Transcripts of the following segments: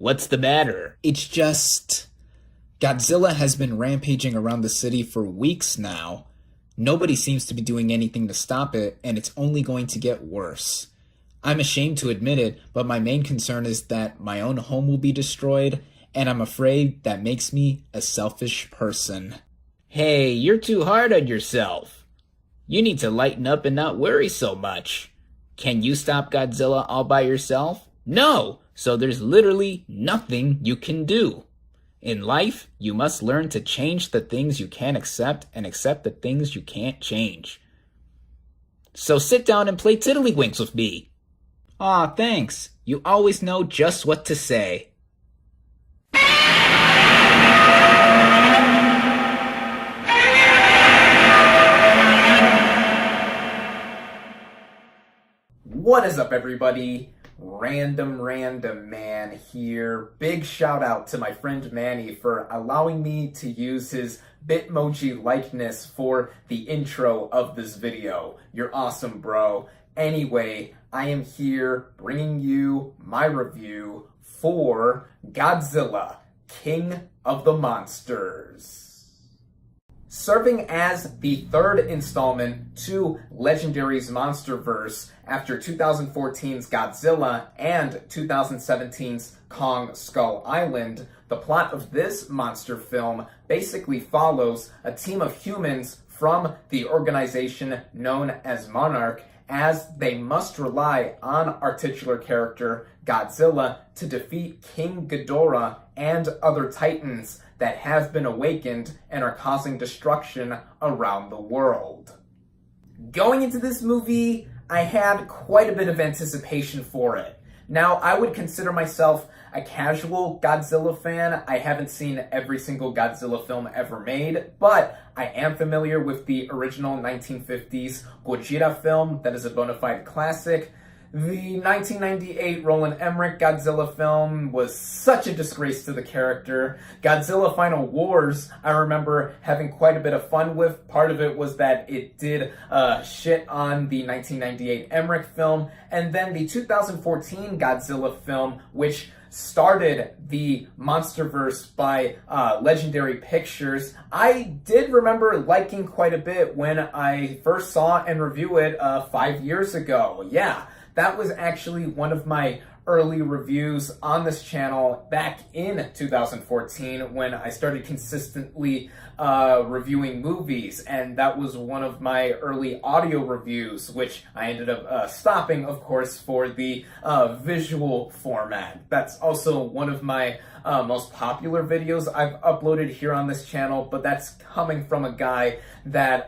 What's the matter? It's just... Godzilla has been rampaging around the city for weeks now. Nobody seems to be doing anything to stop it, and it's only going to get worse. I'm ashamed to admit it, but my main concern is that my own home will be destroyed, and I'm afraid that makes me a selfish person. Hey, you're too hard on yourself. You need to lighten up and not worry so much. Can you stop Godzilla all by yourself? No! So there's literally nothing you can do. In life, you must learn to change the things you can accept and accept the things you can't change. So sit down and play Tiddlywinks with me. Aw, thanks. You always know just what to say. What is up, everybody? RandomRandomMan here. Big shout out to my friend Manny for allowing me to use his Bitmoji likeness for the intro of this video. You're awesome, bro. Anyway, I am here bringing you my review for Godzilla, King of the Monsters. Serving as the third installment to Legendary's Monsterverse after 2014's Godzilla and 2017's Kong Skull Island, the plot of this monster film basically follows a team of humans from the organization known as Monarch as they must rely on our titular character Godzilla to defeat King Ghidorah and other titans that have been awakened and are causing destruction around the world. Going into this movie, I had quite a bit of anticipation for it. Now, I would consider myself a casual Godzilla fan. I haven't seen every single Godzilla film ever made, but I am familiar with the original 1950s Godzilla film that is a bona fide classic. The 1998 Roland Emmerich Godzilla film was such a disgrace to the character. Godzilla Final Wars, I remember having quite a bit of fun with. Part of it was that it did shit on the 1998 Emmerich film. And then the 2014 Godzilla film, which started the Monsterverse by Legendary Pictures, I did remember liking quite a bit when I first saw and reviewed it 5 years ago. Yeah. That was actually one of my early reviews on this channel back in 2014 when I started consistently reviewing movies, and that was one of my early audio reviews, which I ended up stopping, of course, for the visual format. That's also one of my most popular videos I've uploaded here on this channel, but that's coming from a guy that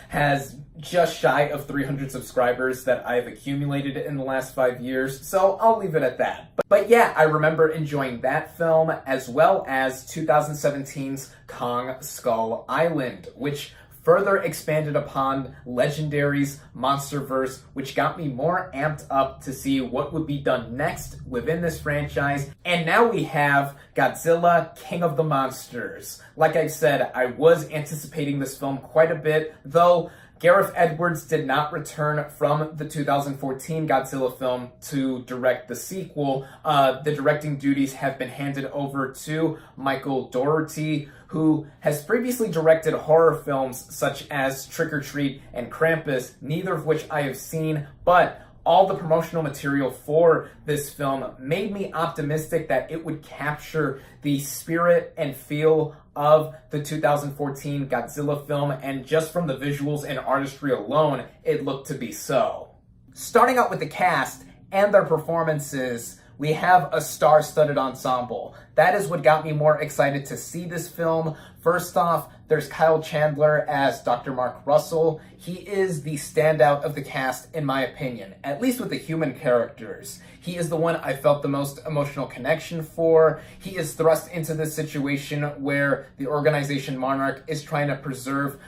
has just shy of 300 subscribers that I've accumulated in the last 5 years, so I'll leave it at that. But yeah, I remember enjoying that film as well as 2017's Kong Skull Island, which further expanded upon Legendary's Monsterverse, which got me more amped up to see what would be done next within this franchise. And now we have Godzilla, King of the Monsters. Like I said, I was anticipating this film quite a bit, though Gareth Edwards did not return from the 2014 Godzilla film to direct the sequel. The directing duties have been handed over to Michael Dougherty, who has previously directed horror films such as Trick or Treat and Krampus, neither of which I have seen, but all the promotional material for this film made me optimistic that it would capture the spirit and feel of the 2014 Godzilla film, and just from the visuals and artistry alone, it looked to be so. Starting out with the cast and their performances, we have a star-studded ensemble. That is what got me more excited to see this film. First off, there's Kyle Chandler as Dr. Mark Russell. He is the standout of the cast, in my opinion, at least with the human characters. He is the one I felt the most emotional connection for. He is thrust into this situation where the organization Monarch is trying to preserve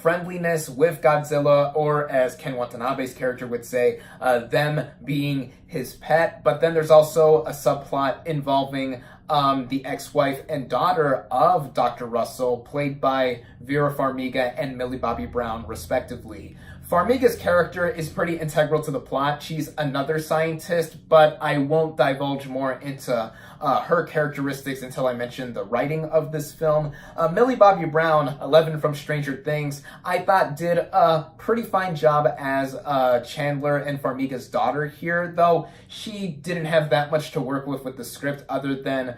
friendliness with Godzilla, or as Ken Watanabe's character would say, them being his pet. But then there's also a subplot involving the ex-wife and daughter of Dr. Russell, played by Vera Farmiga and Millie Bobby Brown, respectively. Farmiga's character is pretty integral to the plot. She's another scientist, but I won't divulge more into her characteristics until I mention the writing of this film. Millie Bobby Brown, 11 from Stranger Things, I thought did a pretty fine job as Chandler and Farmiga's daughter here, though she didn't have that much to work with the script other than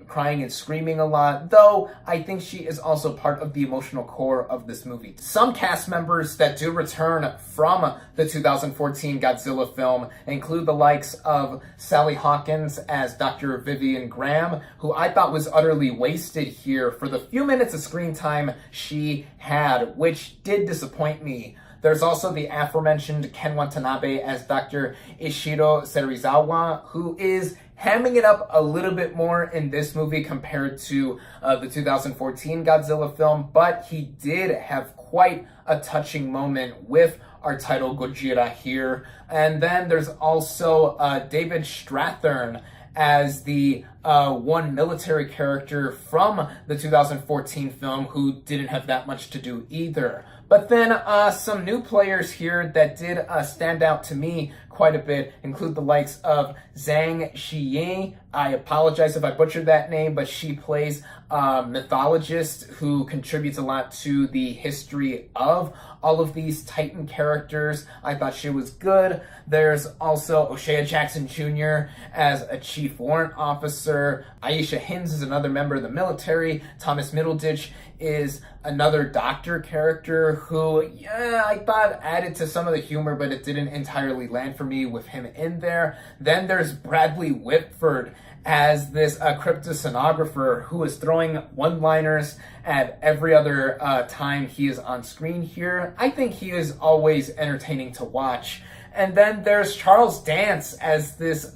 crying and screaming a lot, though I think she is also part of the emotional core of this movie. Some cast members that do return from the 2014 Godzilla film include the likes of Sally Hawkins as Dr. Vivian Graham, who I thought was utterly wasted here for the few minutes of screen time she had, which did disappoint me. There's also the aforementioned Ken Watanabe as Dr. Ishiro Serizawa, who is hamming it up a little bit more in this movie compared to the 2014 Godzilla film, but he did have quite a touching moment with our title Gojira here. And then there's also David Strathairn as the one military character from the 2014 film who didn't have that much to do either. But then some new players here that did stand out to me quite a bit include the likes of Zhang Xiyi. I apologize if I butchered that name, but she plays a mythologist who contributes a lot to the history of all of these Titan characters. I thought she was good. There's also O'Shea Jackson Jr. as a chief warrant officer. Aisha Hinds is another member of the military. Thomas Middleditch is another doctor character who, I thought added to some of the humor, but it didn't entirely land for me with him in there. Then there's Bradley Whitford as this cryptosonographer who is throwing one-liners at every other time he is on screen here. I think he is always entertaining to watch. And then there's Charles Dance as this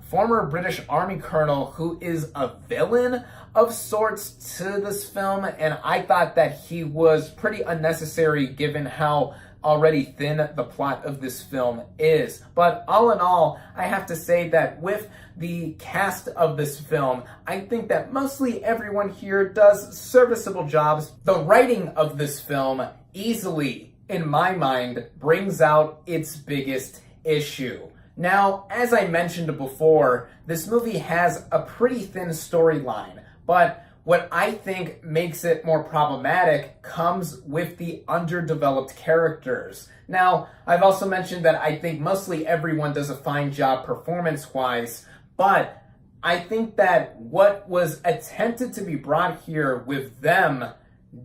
former British Army colonel who is a villain of sorts to this film, and I thought that he was pretty unnecessary given how already thin the plot of this film is. But all in all, I have to say that with the cast of this film, I think that mostly everyone here does serviceable jobs. The writing of this film easily, in my mind, brings out its biggest issue. Now, as I mentioned before, this movie has a pretty thin storyline, but what I think makes it more problematic comes with the underdeveloped characters. Now, I've also mentioned that I think mostly everyone does a fine job performance-wise, but I think that what was attempted to be brought here with them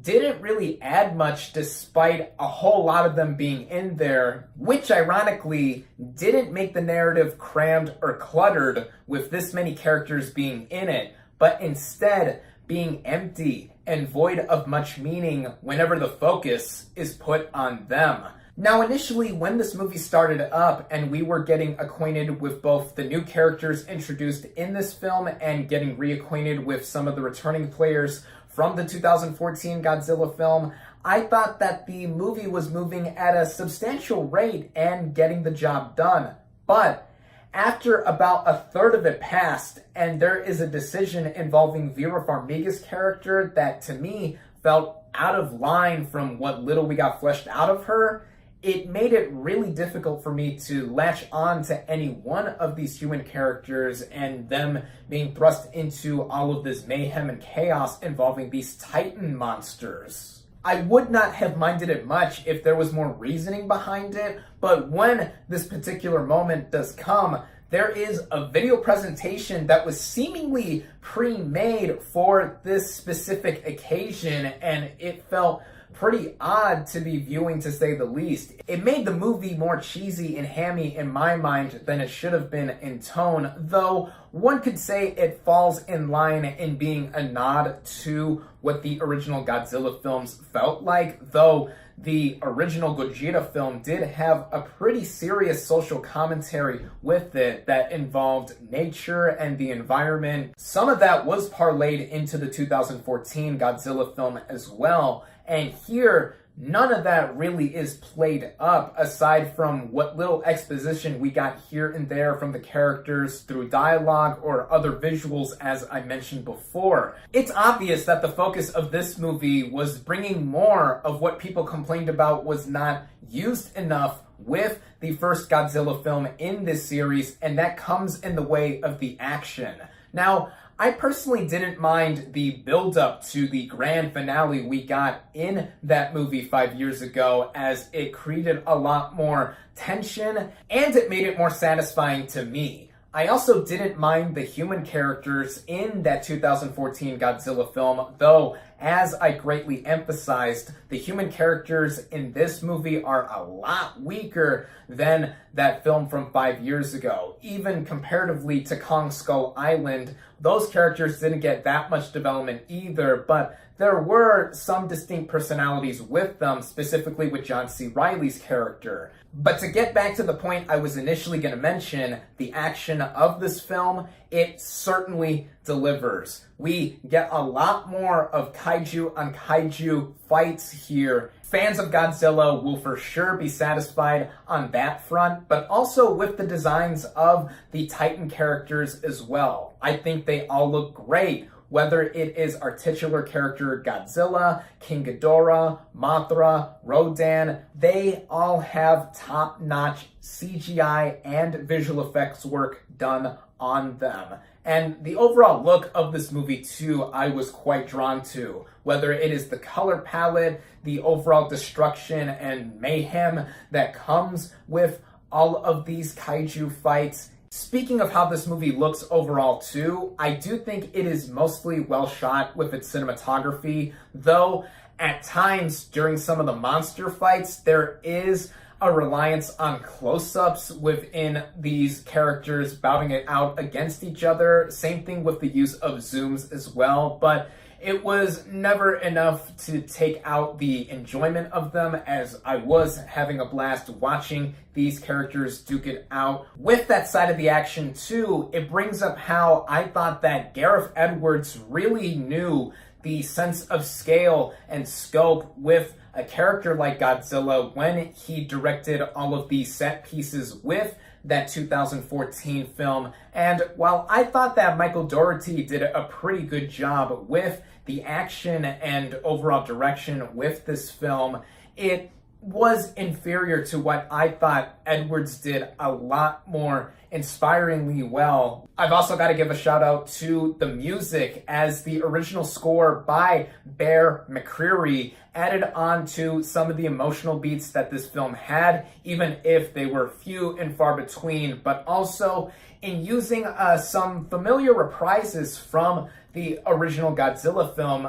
didn't really add much despite a whole lot of them being in there, which ironically didn't make the narrative crammed or cluttered with this many characters being in it, but instead being empty and void of much meaning whenever the focus is put on them. Now, initially, when this movie started up and we were getting acquainted with both the new characters introduced in this film and getting reacquainted with some of the returning players from the 2014 Godzilla film, I thought that the movie was moving at a substantial rate and getting the job done. But after about a third of it passed, and there is a decision involving Vera Farmiga's character that to me felt out of line from what little we got fleshed out of her, it made it really difficult for me to latch on to any one of these human characters and them being thrust into all of this mayhem and chaos involving these Titan monsters. I would not have minded it much if there was more reasoning behind it, but when this particular moment does come, there is a video presentation that was seemingly pre-made for this specific occasion, and it felt pretty odd to be viewing, to say the least. It made the movie more cheesy and hammy in my mind than it should have been in tone, though one could say it falls in line in being a nod to what the original Godzilla films felt like, though the original Gojira film did have a pretty serious social commentary with it that involved nature and the environment. Some of that was parlayed into the 2014 Godzilla film as well. And here, none of that really is played up aside from what little exposition we got here and there from the characters through dialogue or other visuals, as I mentioned before. It's obvious that the focus of this movie was bringing more of what people complained about was not used enough with the first Godzilla film in this series, and that comes in the way of the action. Now, I personally didn't mind the build-up to the grand finale we got in that movie 5 years ago, as it created a lot more tension and it made it more satisfying to me. I also didn't mind the human characters in that 2014 Godzilla film, though, as I greatly emphasized, the human characters in this movie are a lot weaker than that film from 5 years ago. Even comparatively to Kong Skull Island, those characters didn't get that much development either, but there were some distinct personalities with them, specifically with John C. Reilly's character. But to get back to the point I was initially going to mention, the action of this film, it certainly delivers. We get a lot more of kaiju on kaiju fights here. Fans of Godzilla will for sure be satisfied on that front, but also with the designs of the Titan characters as well. I think they all look great. Whether it is our titular character Godzilla, King Ghidorah, Mothra, Rodan, they all have top-notch CGI and visual effects work done on them. And the overall look of this movie too, I was quite drawn to. Whether it is the color palette, the overall destruction and mayhem that comes with all of these kaiju fights. Speaking of how this movie looks overall too, I do think it is mostly well shot with its cinematography, though at times during some of the monster fights, there is a reliance on close-ups within these characters bouting it out against each other. Same thing with the use of zooms as well, but it was never enough to take out the enjoyment of them, as I was having a blast watching these characters duke it out. With that side of the action too, it brings up how I thought that Gareth Edwards really knew the sense of scale and scope with a character like Godzilla when he directed all of these set pieces with that 2014 film. And while I thought that Michael Dougherty did a pretty good job with the action and overall direction with this film, it was inferior to what I thought Edwards did a lot more inspiringly well. I've also got to give a shout out to the music, as the original score by Bear McCreary added on to some of the emotional beats that this film had, even if they were few and far between, but also in using some familiar reprises from the original Godzilla film,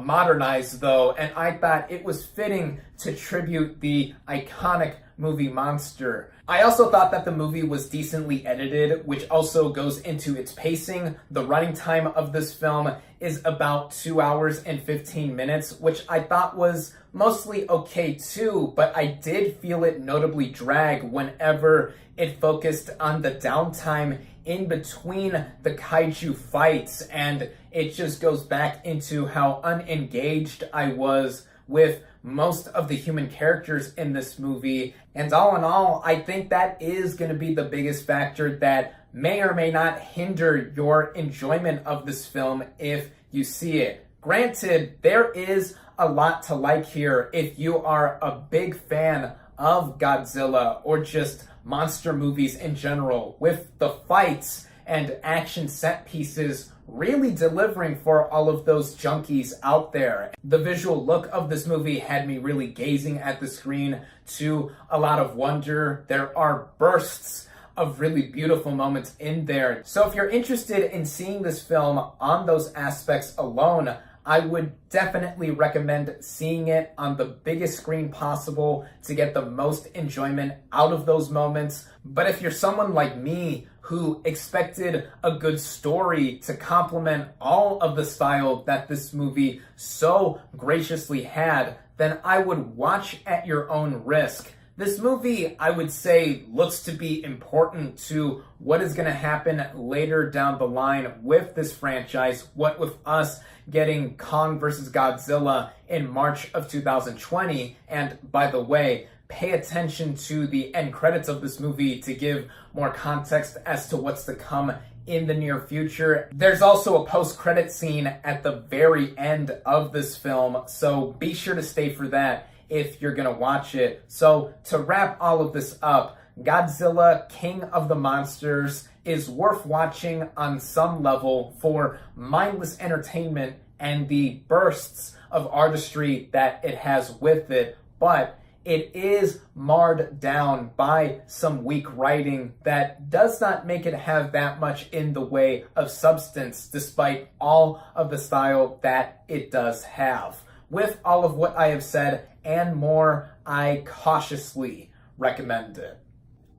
modernized though, and I thought it was fitting to tribute the iconic movie monster. I also thought that the movie was decently edited, which also goes into its pacing. The running time of this film is about 2 hours and 15 minutes, which I thought was mostly okay too, but I did feel it notably drag whenever it focused on the downtime in between the kaiju fights, and it just goes back into how unengaged I was with most of the human characters in this movie. And all in all, I think that is going to be the biggest factor that may or may not hinder your enjoyment of this film if you see it. Granted, there is a lot to like here if you are a big fan of Godzilla or just monster movies in general, with the fights and action set pieces really delivering for all of those junkies out there. The visual look of this movie had me really gazing at the screen to a lot of wonder. There are bursts of really beautiful moments in there. So if you're interested in seeing this film on those aspects alone, I would definitely recommend seeing it on the biggest screen possible to get the most enjoyment out of those moments. But if you're someone like me who expected a good story to complement all of the style that this movie so graciously had, then I would watch at your own risk. This movie, I would say, looks to be important to what is going to happen later down the line with this franchise, what with us getting Kong vs. Godzilla in March of 2020. And by the way, pay attention to the end credits of this movie to give more context as to what's to come in the near future. There's also a post-credit scene at the very end of this film, so be sure to stay for that if you're gonna watch it. So to wrap all of this up, Godzilla, King of the Monsters is worth watching on some level for mindless entertainment and the bursts of artistry that it has with it, but it is marred down by some weak writing that does not make it have that much in the way of substance, despite all of the style that it does have. With all of what I have said and more, I cautiously recommend it.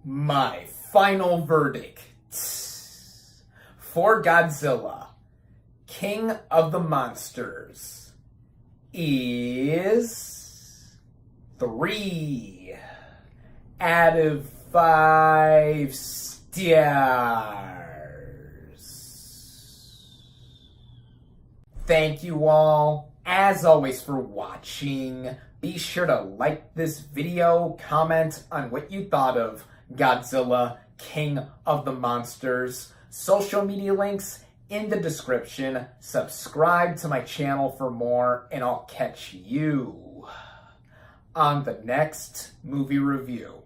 My final verdict for Godzilla, King of the Monsters, is 3 out of 5 stars. Thank you all, as always, for watching. Be sure to like this video, comment on what you thought of Godzilla, King of the Monsters. Social media links in the description. Subscribe to my channel for more, and I'll catch you on the next movie review.